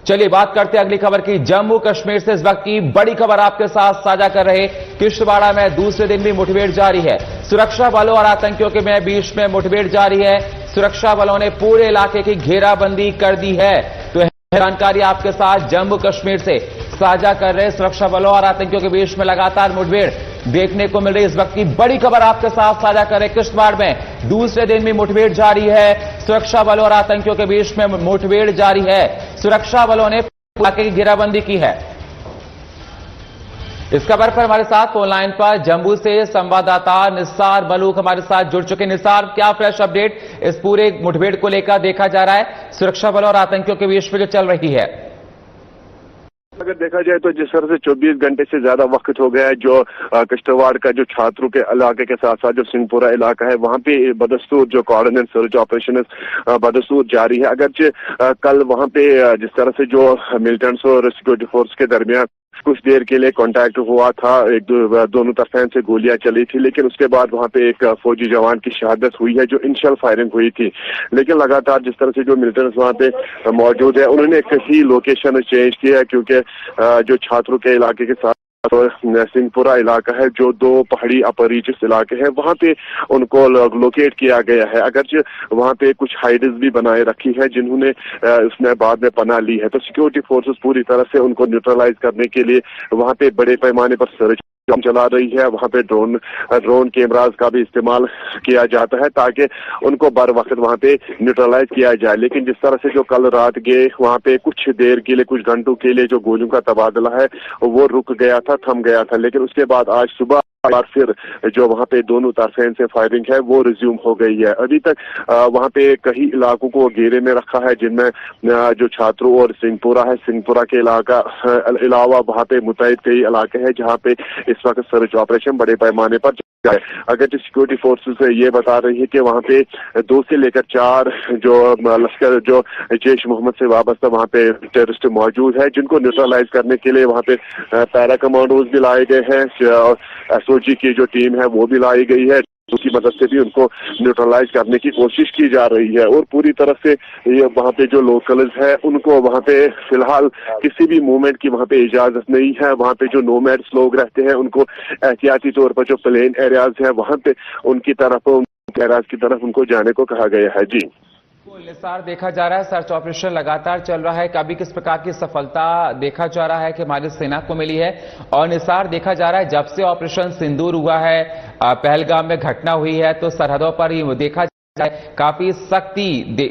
चलिए बात करते हैं अगली खबर की। जम्मू कश्मीर से इस वक्त की बड़ी खबर आपके साथ साझा कर रहे। किश्तवाड़ा में दूसरे दिन भी मुठभेड़ जारी है। सुरक्षा बलों और आतंकियों के बीच में मुठभेड़ जारी है। सुरक्षा बलों ने पूरे इलाके की घेराबंदी कर दी है। तो जानकारी आपके साथ जम्मू कश्मीर से साझा कर रहे। सुरक्षा बलों और आतंकियों के बीच में लगातार मुठभेड़ देखने को मिल रही। इस वक्त की बड़ी खबर आपके साथ साझा कर रहे। किश्तवाड़ में दूसरे दिन भी मुठभेड़ जारी है। सुरक्षा बलों और आतंकियों के बीच में मुठभेड़ जारी है। सुरक्षा बलों ने इलाके की घेराबंदी की है। इस खबर पर हमारे साथ ऑनलाइन पर जम्मू से संवाददाता निसार मलूक हमारे साथ जुड़ चुके। निसार, क्या फ्रेश अपडेट इस पूरे मुठभेड़ को लेकर देखा जा रहा है सुरक्षा बलों और आतंकियों के बीच में जो चल रही है? अगर देखा जाए तो जिस तरह से 24 घंटे से ज्यादा वक्त हो गया है, जो किश्तवाड़ का जो छात्रों के इलाके के साथ साथ जो सिंहपुरा इलाका है, वहां पे बदस्तूर जो कोऑर्डिनेट सर्च ऑपरेशन बदस्तूर जारी है। अगरचे कल वहां पे जिस तरह से जो मिलिटेंट्स और सिक्योरिटी फोर्स के दरमियान कुछ देर के लिए कांटेक्ट हुआ था, दोनों तरफ से गोलियां चली थी, लेकिन उसके बाद वहां पे एक फौजी जवान की शहादत हुई है, जो इनिशियल फायरिंग हुई थी। लेकिन लगातार जिस तरह से जो मिलिटेंट्स वहां पे मौजूद है, उन्होंने कहीं लोकेशन चेंज किया है, क्योंकि जो छात्रों के इलाके के साथ सिंहपुरा इलाका है, जो दो पहाड़ी अपर रीचेस इलाके हैं, वहां पे उनको लोकेट किया गया है। अगरचे वहां पे कुछ हाइड्स भी बनाए रखी है, जिन्होंने उसने बाद में पनाह ली है। तो सिक्योरिटी फोर्सेस पूरी तरह से उनको न्यूट्रलाइज करने के लिए वहां पे बड़े पैमाने पर सर्च चला रही है। वहां पे ड्रोन कैमराज का भी इस्तेमाल किया जाता है, ताकि उनको बर वक्त वहां पे न्यूट्रलाइज किया जाए। लेकिन जिस तरह से जो कल रात गए, वहां पे कुछ देर के लिए, कुछ घंटों के लिए जो गोलियों का तबादला है वो रुक गया था, थम गया था। लेकिन उसके बाद आज सुबह और फिर जो वहां पे दोनों तरफें से फायरिंग है वो रिज्यूम हो गई है। अभी तक वहां पे कई इलाकों को घेरे में रखा है, जिनमें जो छात्रों और सिंहपुरा है, सिंहपुरा के अलावा वहां पे मुतैद कई इलाके हैं जहां पे इस वक्त सर्च ऑपरेशन बड़े पैमाने पर जाए। अगर जो सिक्योरिटी फोर्सेस ये बता रही है कि वहां पे 2 से लेकर 4 जो लश्कर जो जैश मोहम्मद से वाबस्ता वहां पे टेररिस्ट मौजूद है, जिनको न्यूट्रलाइज करने के लिए वहां पे पैरा कमांडोज भी लाए गए हैं, एसओजी की जो टीम है वो भी लाई गई है। उसकी मदद से भी उनको न्यूट्रलाइज करने की कोशिश की जा रही है। और पूरी तरह से ये वहाँ पे जो लोकल्स है, उनको वहाँ पे फिलहाल किसी भी मूवमेंट की वहाँ पे इजाजत नहीं है। वहाँ पे जो नोमैड्स लोग रहते हैं, उनको एहतियाती तौर पर जो प्लेन एरियाज है, वहाँ पे उनकी तरफ उनको जाने को कहा गया है। जी निसार, देखा जा रहा है सर्च ऑपरेशन लगातार चल रहा है। कभी किस प्रकार की सफलता देखा जा रहा है कि हमारी सेना को मिली है? और निसार, देखा जा रहा है जब से ऑपरेशन सिंदूर हुआ है, पहलगाम में घटना हुई है, तो सरहदों पर ही देखा जाए काफी सख्ती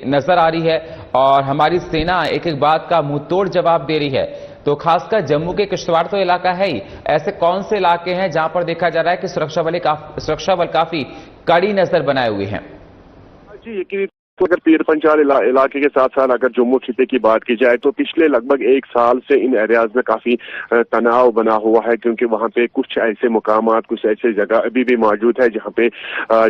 नजर आ रही है और हमारी सेना एक एक बात का मुंहतोड़ जवाब दे रही है। तो खासकर जम्मू के किश्तवाड़ तो इलाका है ही, ऐसे कौन से इलाके हैं जहां पर देखा जा रहा है कि सुरक्षा बल काफी कड़ी नजर बनाए हुए हैं? जी, तो अगर पीर पंचाल इलाके के साथ साथ अगर जम्मू खिते की बात की जाए, तो पिछले लगभग 1 साल से इन एरियाज में काफी तनाव बना हुआ है, क्योंकि वहां पे कुछ ऐसे मुकामात, कुछ ऐसे जगह अभी भी मौजूद है जहां पे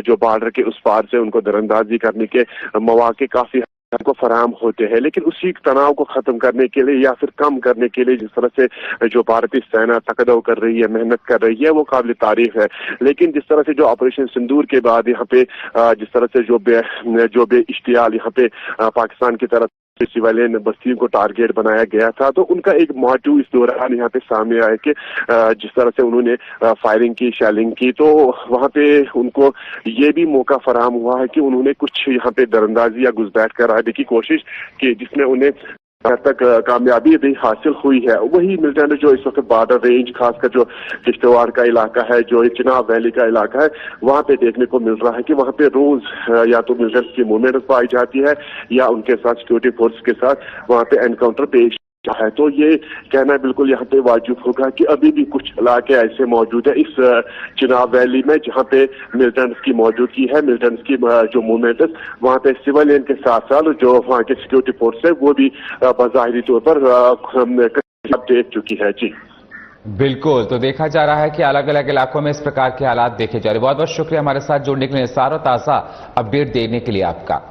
जो बॉर्डर के उस पार से उनको दरअंदाजी करने के मौके काफी को फराहम होते हैं। लेकिन उसी तनाव को खत्म करने के लिए या फिर कम करने के लिए जिस तरह से जो भारतीय सेना तकदव कर रही है, मेहनत कर रही है, वो काबिल तारीफ है। लेकिन जिस तरह से जो ऑपरेशन सिंदूर के बाद यहाँ पे जिस तरह से जो बे इश्तियाल यहाँ पे पाकिस्तान की तरफ सिविलियन बस्तियों को टारगेट बनाया गया था, तो उनका एक मोटिव इस दौरान यहाँ पे सामने आया कि जिस तरह से उन्होंने फायरिंग की, शेलिंग की, तो वहाँ पे उनको ये भी मौका फराहम हुआ है कि उन्होंने कुछ यहाँ पे दरअंदाजी या घुसपैठ कराने की कोशिश की, जिसमें उन्हें तक कामयाबी भी हासिल हुई है। वही मिलिटेंट जो इस वक्त बॉर्डर रेंज, खासकर जो किश्तवाड़ का इलाका है, जो चिनाब वैली का इलाका है, वहां पे देखने को मिल रहा है कि वहां पे रोज या तो मिलिटेंट्स की मूवमेंट पाई जाती है या उनके साथ सिक्योरिटी फोर्स के साथ वहां पे एनकाउंटर पेश है। तो ये कहना बिल्कुल यहाँ पे वाजिब होगा कि अभी भी कुछ इलाके ऐसे मौजूद है इस चिनाब वैली में जहाँ पे मिलिटेंट्स की मौजूदगी है, मिलिटेंट्स की जो मूवमेंट है, वहाँ पे सिविलियन के साथ साथ जो वहाँ के सिक्योरिटी फोर्स है वो भी बाज़ाहिरी तौर पर देख चुकी है। जी बिल्कुल, तो देखा जा रहा है कि अलग अलग इलाकों में इस प्रकार के हालात देखे जा रहे हैं। बहुत बहुत शुक्रिया हमारे साथ जुड़ने के लिए निसार और ताज़ा अपडेट देने के लिए आपका।